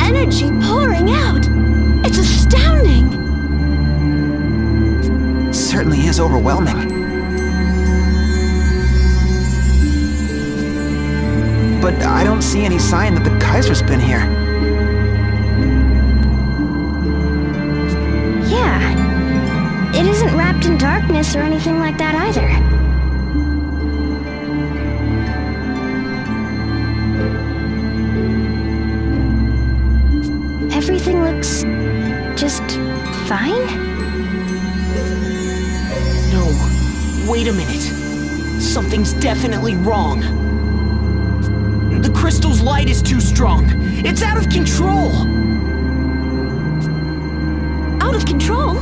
energy pouring out. It's astounding. Certainly is overwhelming. But I don't see any sign that the Kaiser's been here. Yeah. It isn't wrapped in darkness or anything like that either. Everything looks just fine? No, wait a minute. Something's definitely wrong. The crystal's light is too strong. It's out of control. Out of control?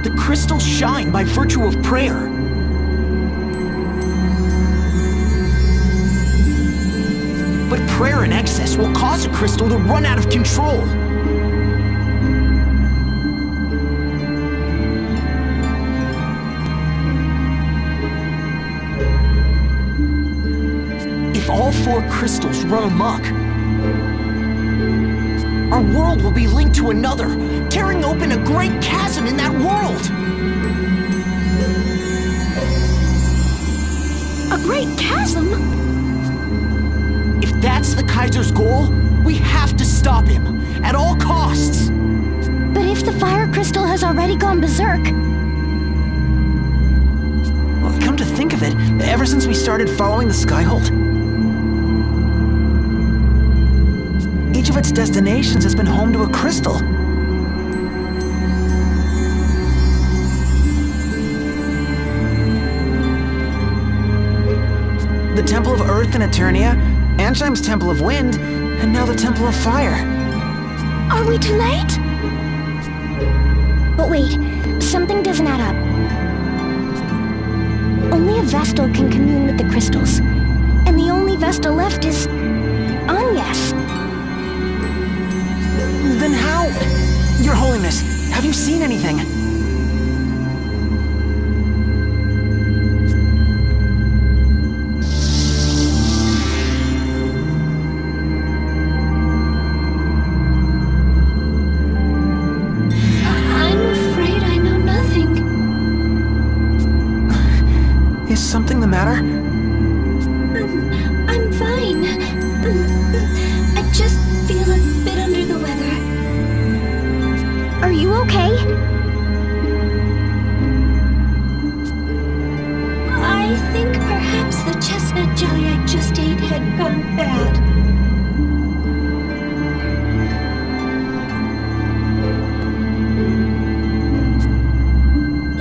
The crystals shine by virtue of prayer. But prayer in excess will cause a crystal to run out of control. If all 4 crystals run amok, our world will be linked to another, tearing open a great chasm in that world. A great chasm? If that's the Kaiser's goal, we have to stop him, at all costs. But if the fire crystal has already gone berserk... Well, come to think of it, ever since we started following the Skyhold, each of its destinations has been home to a crystal. The Temple of Earth in Eternia, Ansheim's Temple of Wind, and now the Temple of Fire. Are we too late? But wait, something doesn't add up. Only a Vestal can commune with the crystals, and the only Vestal left is... Agnes. Then how? Your Holiness, have you seen anything? I'm afraid I know nothing. Is something the matter? I'm fine. I just feel a bit under the weather. Are you okay? I think perhaps the chestnut jelly I just ate had gone bad.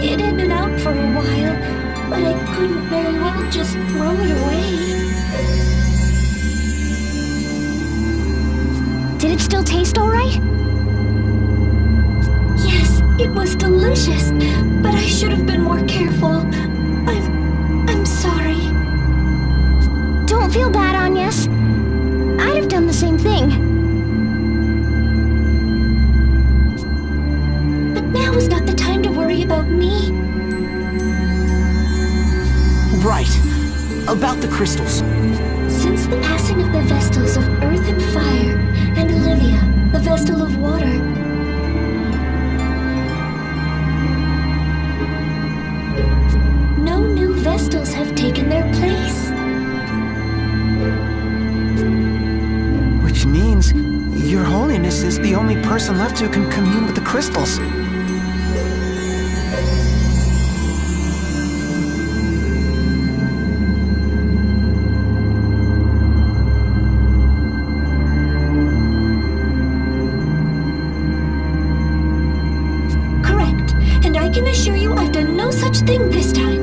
It had been out for a while, but I couldn't very well just throw it away. Did it still taste all right? Yes, it was delicious, but I should have been more careful. I'm sorry. Don't feel bad, Agnes. I'd have done the same thing. But now is not the time to worry about me. Right. About the crystals. Since the passing of the Vestals of Earth and Fire, and Olivia, the Vestal of Water, no new Vestals have taken their place. Which means Your Holiness is the only person left who can commune with the crystals. I can assure you I've done no such thing this time.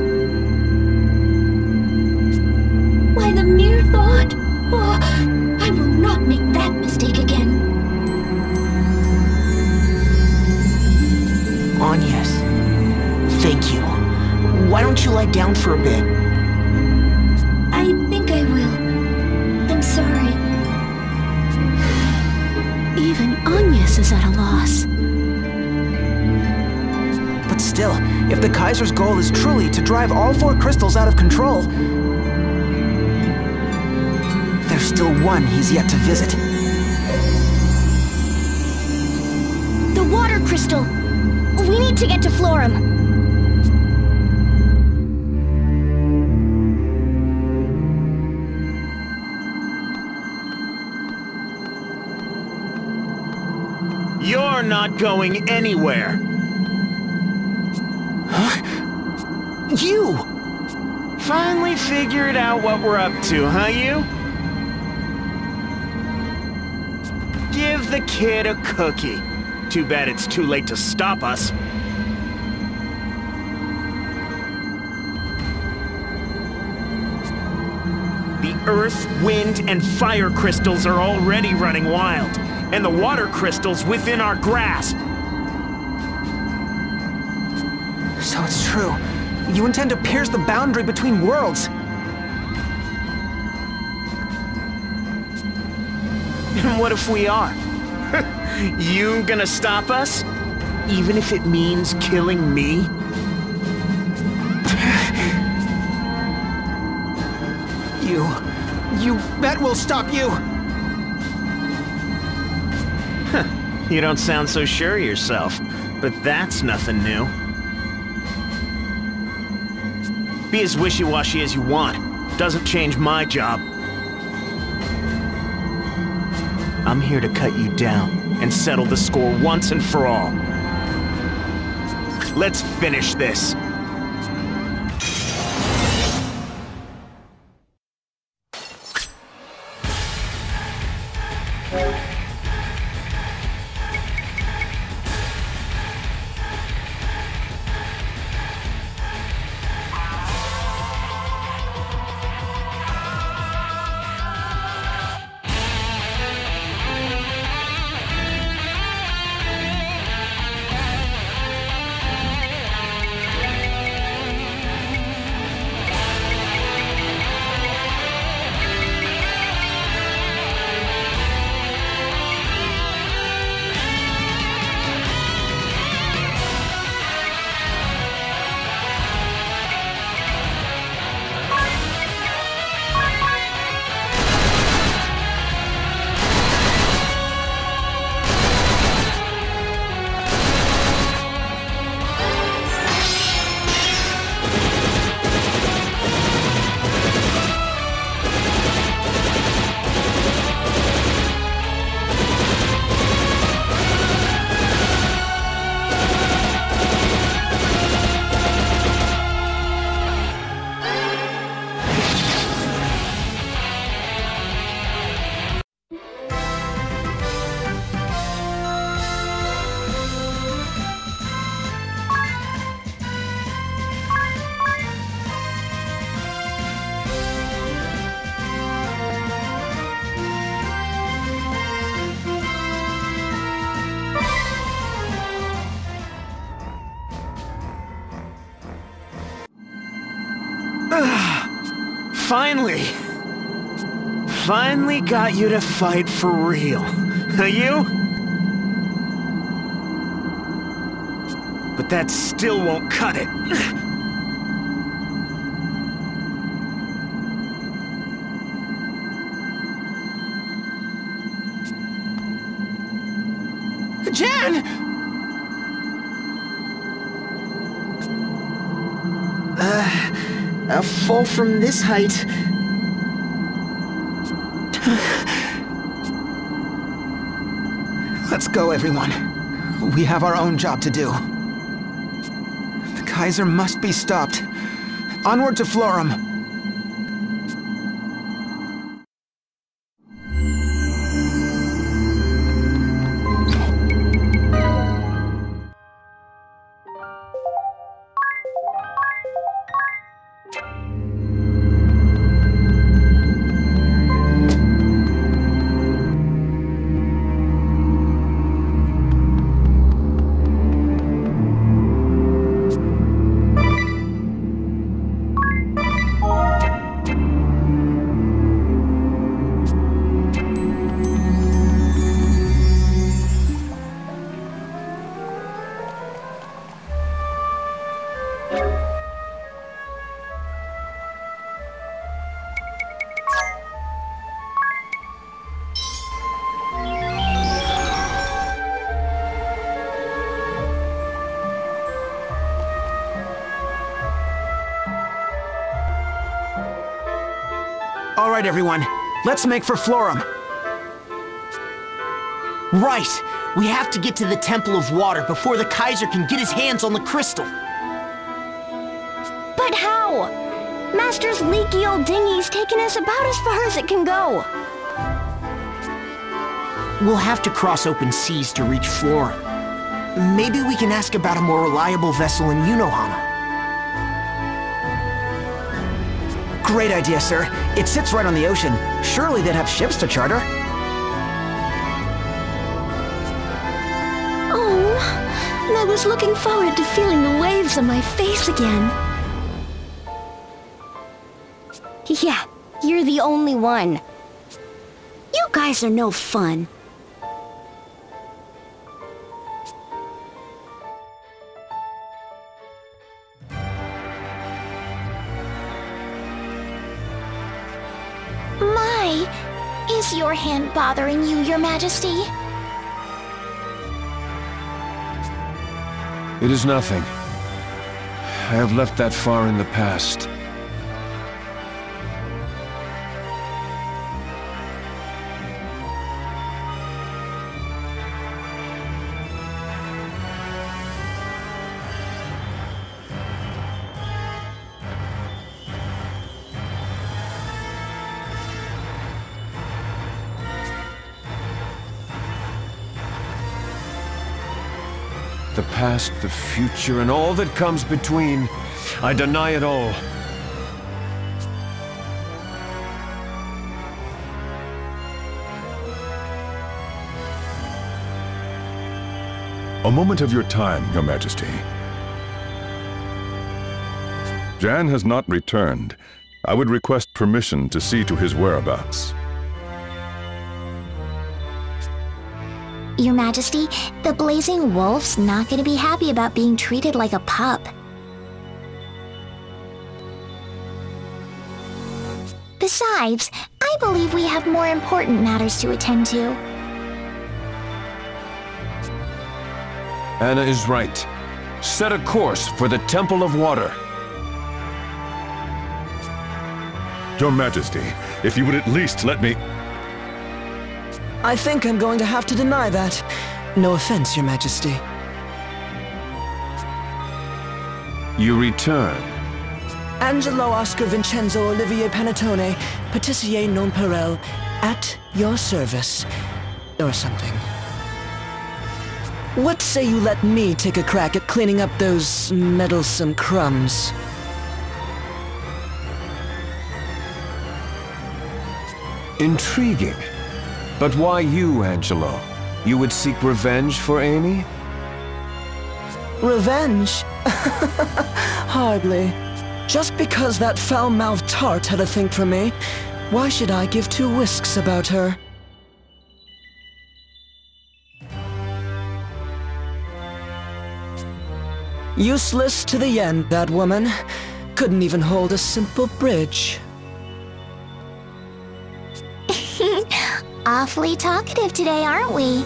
Why, the mere thought... Oh, I will not make that mistake again. Agnes, thank you. Why don't you lie down for a bit? I think I will. I'm sorry. Even Agnes is at a loss. But Still, if the Kaiser's goal is truly to drive all 4 crystals out of control, there's still one he's yet to visit. The water crystal! We need to get to Florum. You're not going anywhere. Huh? You! Finally figured out what we're up to, huh, you? Give the kid a cookie. Too bad it's too late to stop us. The earth, wind, and fire crystals are already running wild, and the water crystals within our grasp. So it's true. You intend to pierce the boundary between worlds. And what if we are? You gonna stop us? Even if it means killing me? You bet we'll stop you! You don't sound so sure of yourself, but that's nothing new. Be as wishy-washy as you want. Doesn't change my job. I'm here to cut you down and settle the score once and for all. Let's finish this. Finally got you to fight for real. You? But that still won't cut it. Jan! A fall from this height. Let's go, everyone. We have our own job to do. The Kaiser must be stopped. Onward to Florum. All right, everyone. Let's make for Florum. Right! We have to get to the Temple of Water before the Kaiser can get his hands on the crystal. But how? Master's leaky old dinghy's taken us about as far as it can go. We'll have to cross open seas to reach Florum. Maybe we can ask about a more reliable vessel in Unohana. Great idea, sir. It sits right on the ocean. Surely they'd have ships to charter. Oh, and I was looking forward to feeling the waves on my face again. Yeah, you're the only one. You guys are no fun. My, is your hand bothering you, Your Majesty? It is nothing. I have left that far in the past. The past, the future, and all that comes between. I deny it all. A moment of your time, Your Majesty. Jan has not returned. I would request permission to see to his whereabouts. Your Majesty, the Blazing Wolf's not going to be happy about being treated like a pup. Besides, I believe we have more important matters to attend to. Anna is right. Set a course for the Temple of Water. Your Majesty, if you would at least let me... I think I'm going to have to deny that. No offense, Your Majesty. You return. Angelo Oscar Vincenzo Olivier Panettone, Patissier non Perel, at your service. Or something. What say you let me take a crack at cleaning up those meddlesome crumbs? Intriguing. But why you, Angelo? You would seek revenge for Amy? Revenge? Hardly. Just because that foul-mouthed tart had a thing for me, why should I give two whisks about her? Useless to the end, that woman. Couldn't even hold a simple bridge. Awfully talkative today, aren't we?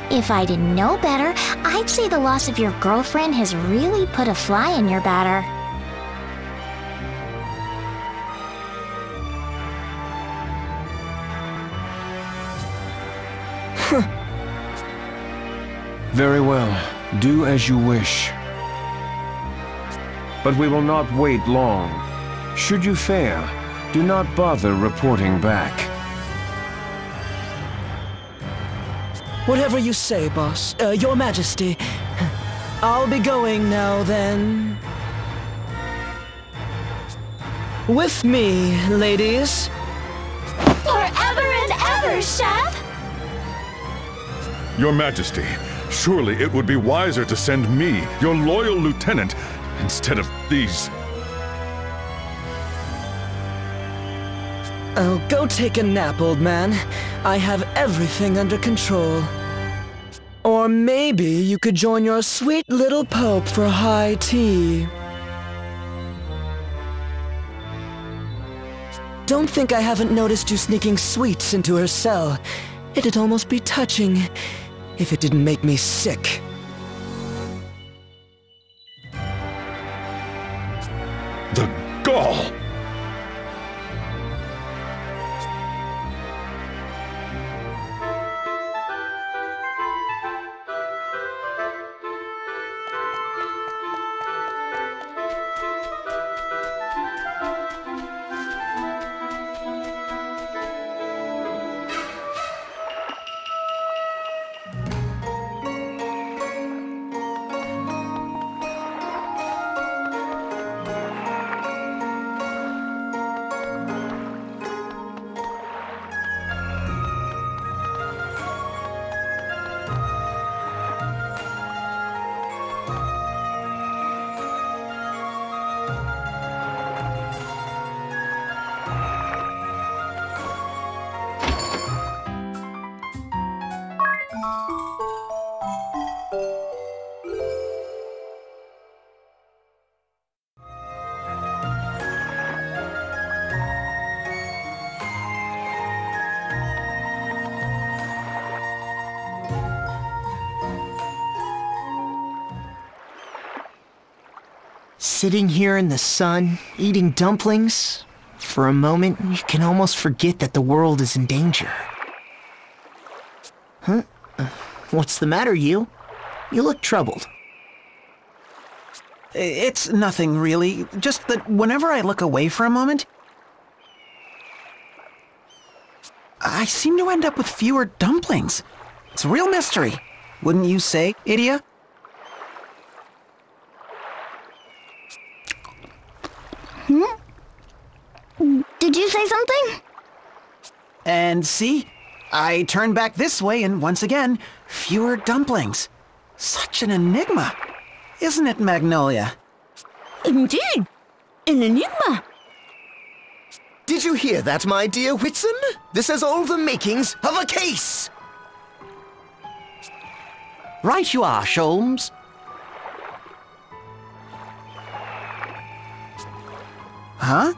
If I didn't know better, I'd say the loss of your girlfriend has really put a fly in your batter. Very well. Do as you wish. But we will not wait long. Should you fail, do not bother reporting back. Whatever you say, boss. Your Majesty. I'll be going now, then. With me, ladies. Forever and ever, Chef! Your Majesty, surely it would be wiser to send me, your loyal lieutenant, instead of these... Oh, go take a nap, old man. I have everything under control. Or maybe you could join your sweet little Pope for high tea. Don't think I haven't noticed you sneaking sweets into her cell. It'd almost be touching if it didn't make me sick. The gall! Sitting here in the sun, eating dumplings, for a moment you can almost forget that the world is in danger. Huh? What's the matter, you? You look troubled. It's nothing, really. Just that whenever I look away for a moment, I seem to end up with fewer dumplings. It's a real mystery. Wouldn't you say, Idia? Did you say something? And see? I turned back this way and once again, fewer dumplings. Such an enigma. Isn't it, Magnolia? Indeed. An enigma. Did you hear that, my dear Whitson? This has all the makings of a case! Right you are, Holmes. Huh?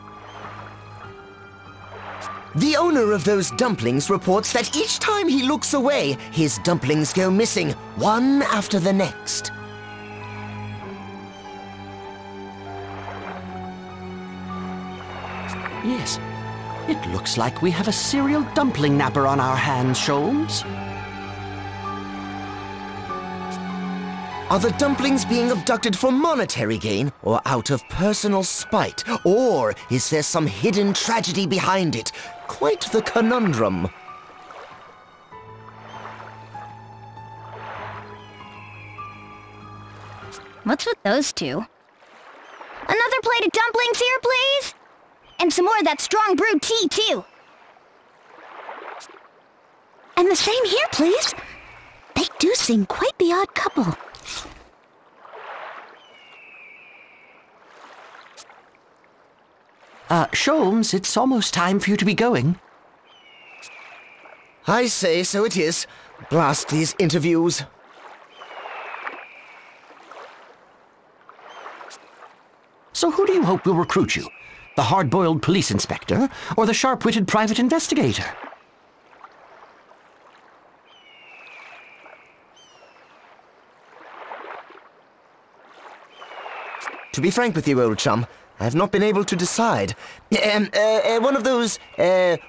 The owner of those dumplings reports that each time he looks away, his dumplings go missing, one after the next. Yes, it looks like we have a serial dumpling napper on our hands, Holmes. Are the dumplings being abducted for monetary gain, or out of personal spite? Or is there some hidden tragedy behind it? Quite the conundrum. What's with those two? Another plate of dumplings here, please? And some more of that strong brewed tea, too. And the same here, please. They do seem quite the odd couple. Holmes, it's almost time for you to be going. I say so it is. Blast these interviews. So who do you hope will recruit you? The hard-boiled police inspector, or the sharp-witted private investigator? To be frank with you, old chum, I have not been able to decide. One of those,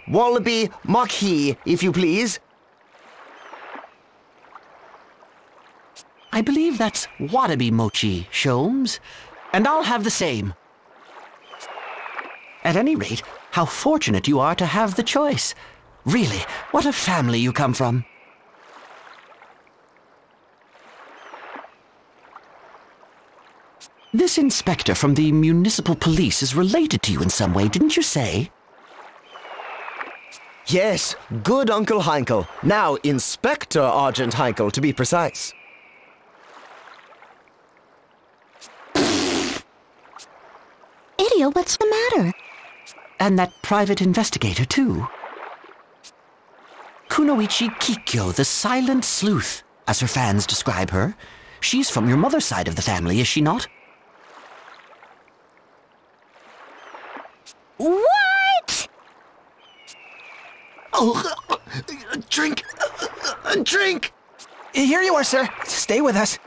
wallaby marquis, if you please. I believe that's Wadabi Mochi, Holmes. And I'll have the same. At any rate, how fortunate you are to have the choice. Really, what a family you come from. This inspector from the municipal police is related to you in some way, didn't you say? Yes, good Uncle Heinkel. Now, Inspector Argent Heinkel, to be precise. Idio, what's the matter? And that private investigator, too. Kunoichi Kikyo, the silent sleuth, as her fans describe her. She's from your mother's side of the family, is she not? What? Oh, a drink! A drink! Here you are, sir. Stay with us.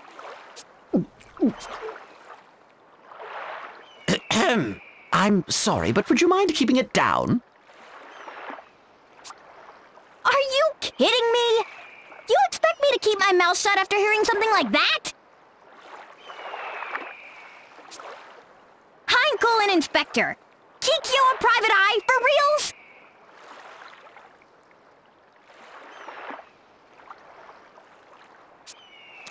I'm sorry, but would you mind keeping it down? Are you kidding me? You expect me to keep my mouth shut after hearing something like that? Heinkel and Inspector. Kikyo a private eye, for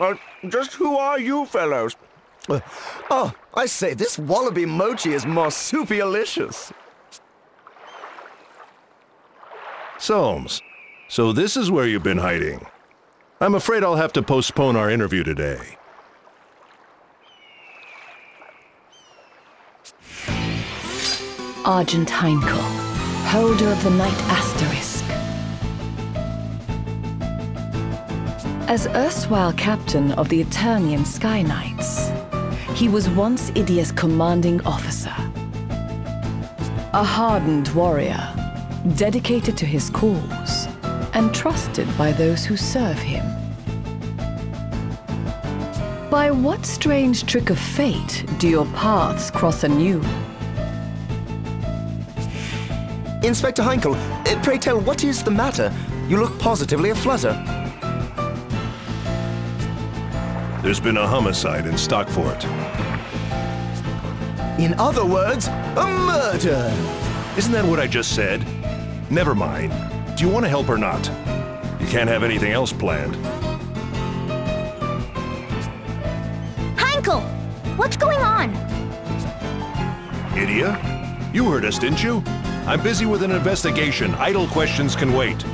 reals? Just who are you fellows? Oh, I say, this wallaby mochi is marsupialicious. Soames, so this is where you've been hiding. I'm afraid I'll have to postpone our interview today. Argent Heinkel, holder of the Knight Asterisk. As erstwhile captain of the Eternian Sky Knights, he was once Idia's commanding officer. A hardened warrior, dedicated to his cause, and trusted by those who serve him. By what strange trick of fate do your paths cross anew? Inspector Heinkel, pray tell, what is the matter? You look positively aflutter. There's been a homicide in Stockfort. In other words, a murder! Isn't that what I just said? Never mind. Do you want to help or not? You can't have anything else planned. Heinkel! What's going on? Idia? You heard us, didn't you? I'm busy with an investigation. Idle questions can wait.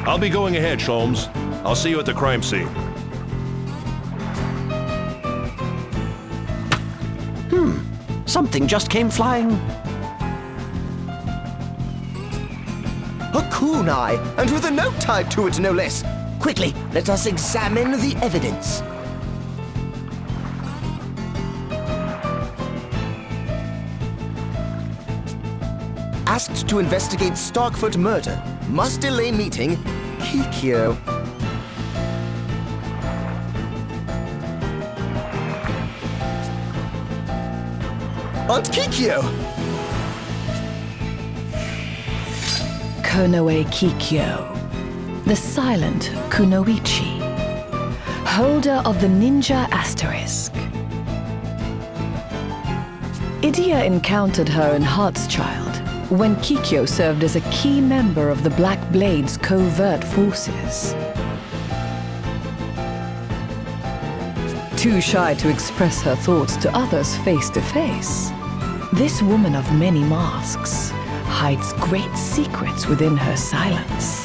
I'll be going ahead, Holmes. I'll see you at the crime scene. Something just came flying. A kunai, and with a note tied to it, no less. Quickly, let us examine the evidence. Asked to investigate Starkfoot murder. Must delay meeting. Kikyo. Aunt Kikyo! Konoe Kikyo, the silent Kunoichi, holder of the ninja asterisk. Idia encountered her in Heartschild when Kikyo served as a key member of the Black Blade's covert forces. Too shy to express her thoughts to others face to face, this woman of many masks hides great secrets within her silence.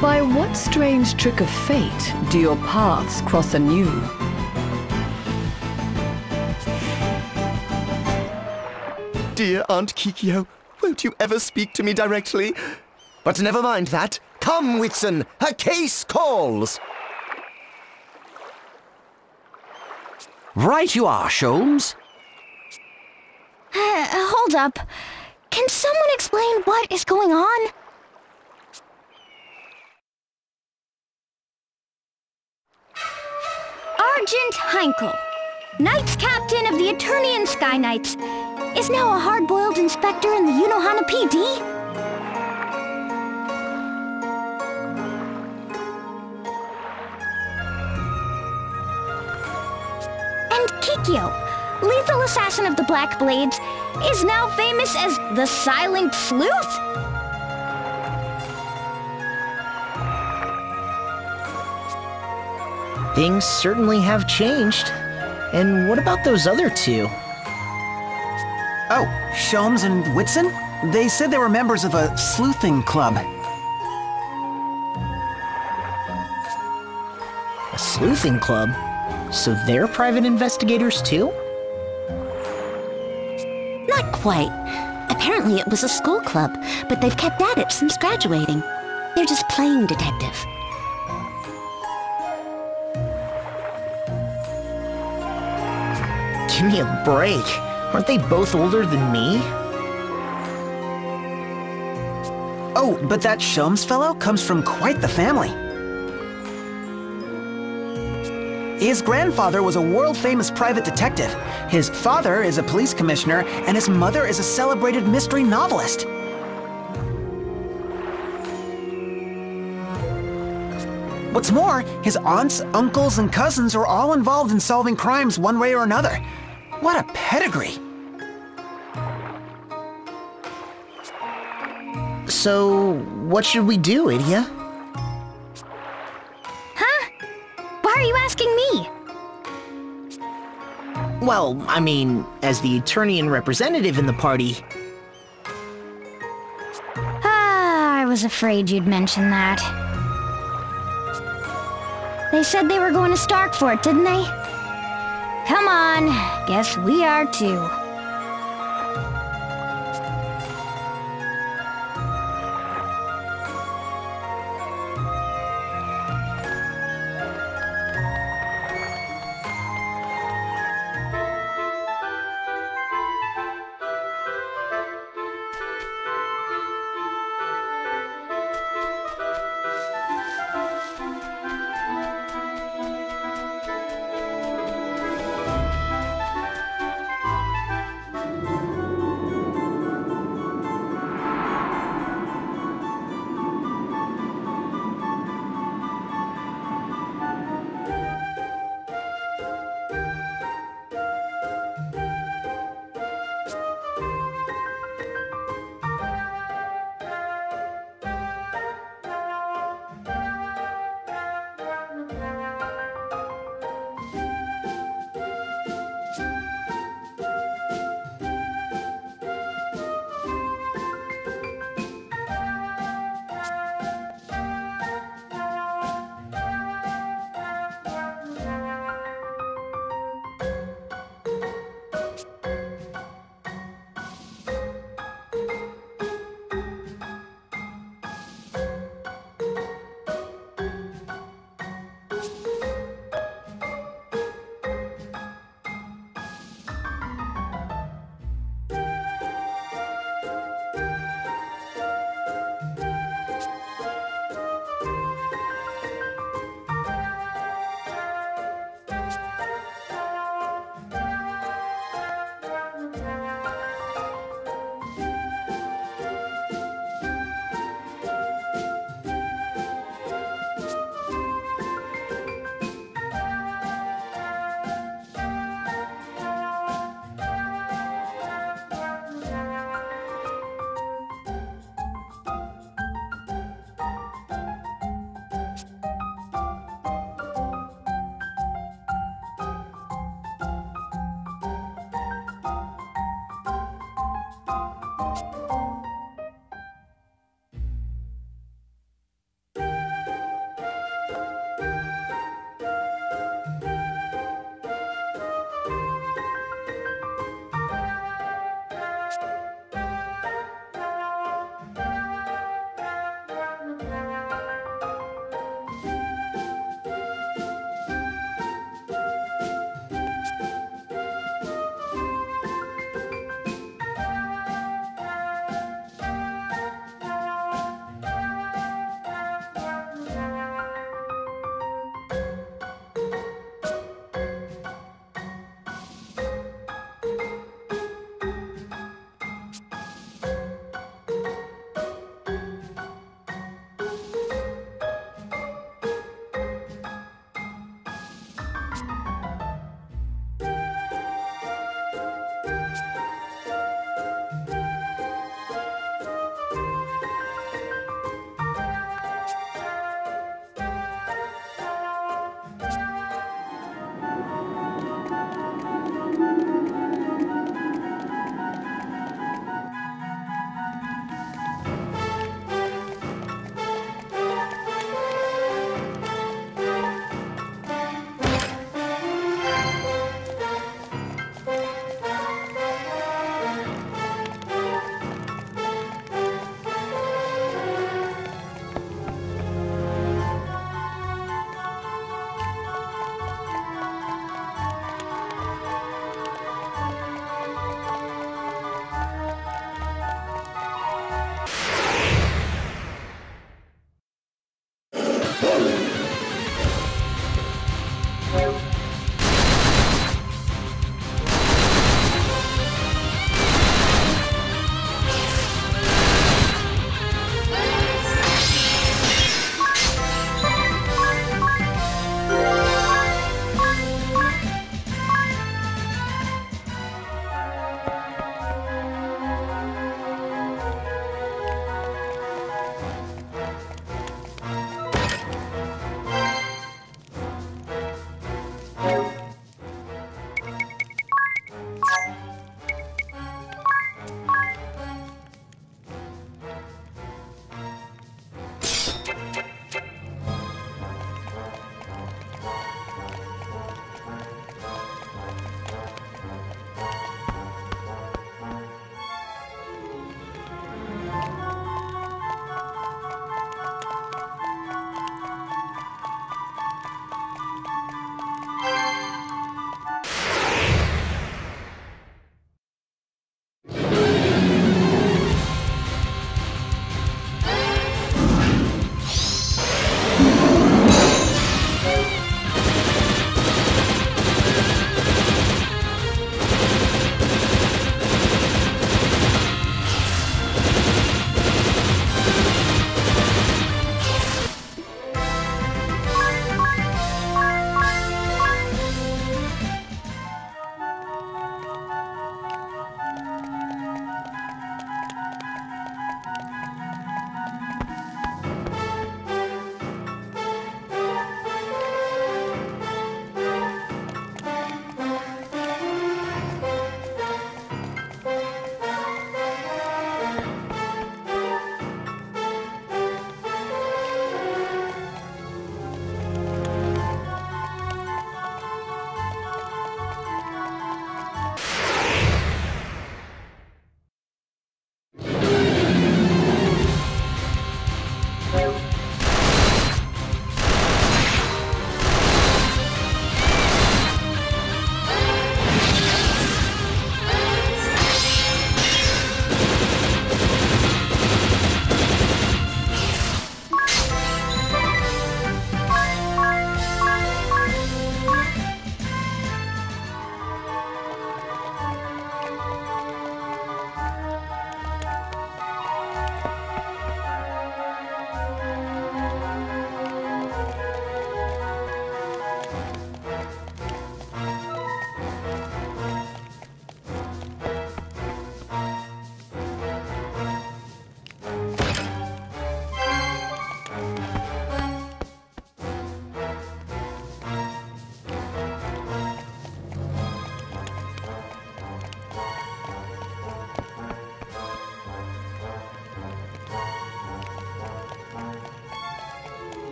By what strange trick of fate do your paths cross anew? Dear Aunt Kikyo, won't you ever speak to me directly? But never mind that. Come, Whitson, her case calls. Right you are, Holmes. Hold up. Can someone explain what is going on? Argent Heinkel, Knights Captain of the Eternian Sky Knights, is now a hard-boiled inspector in the Unohana PD? And Kikyo, lethal assassin of the Black Blades, is now famous as the Silent Sleuth? Things certainly have changed. And what about those other two? Oh, Holmes and Whitson? They said they were members of a sleuthing club. A sleuthing club? So they're private investigators too? Not quite. Apparently it was a school club, but they've kept at it since graduating. They're just playing detective. Give me a break. Aren't they both older than me? Oh, but that Holmes fellow comes from quite the family. His grandfather was a world-famous private detective. His father is a police commissioner, and his mother is a celebrated mystery novelist. What's more, his aunts, uncles, and cousins are all involved in solving crimes one way or another. What a pedigree! So, what should we do, Idia? Huh? Why are you asking me? Well, I mean, as the Eternian representative in the party. I was afraid you'd mention that. They said they were going to Starkfort, didn't they? Come on, guess we are too.